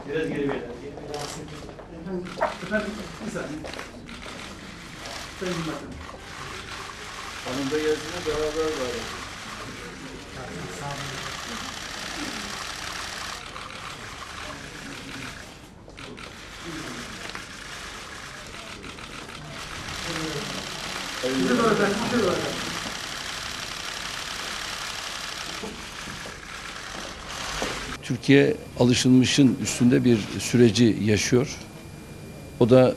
Biraz geri verin. Efendim, bir saniye. Sayın Bakanım. Hanım da gelsin beraber var. Size doğru efendim, size doğru efendim. Türkiye alışılmışın üstünde bir süreci yaşıyor. O da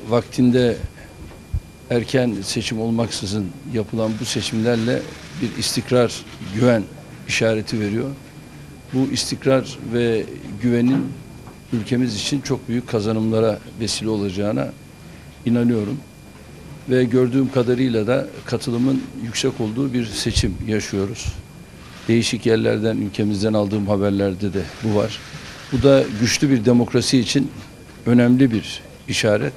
vaktinde erken seçim olmaksızın yapılan bu seçimlerle bir istikrar, güven işareti veriyor. Bu istikrar ve güvenin ülkemiz için çok büyük kazanımlara vesile olacağına inanıyorum. Ve gördüğüm kadarıyla da katılımın yüksek olduğu bir seçim yaşıyoruz. Değişik yerlerden, ülkemizden aldığım haberlerde de bu var. Bu da güçlü bir demokrasi için önemli bir işaret.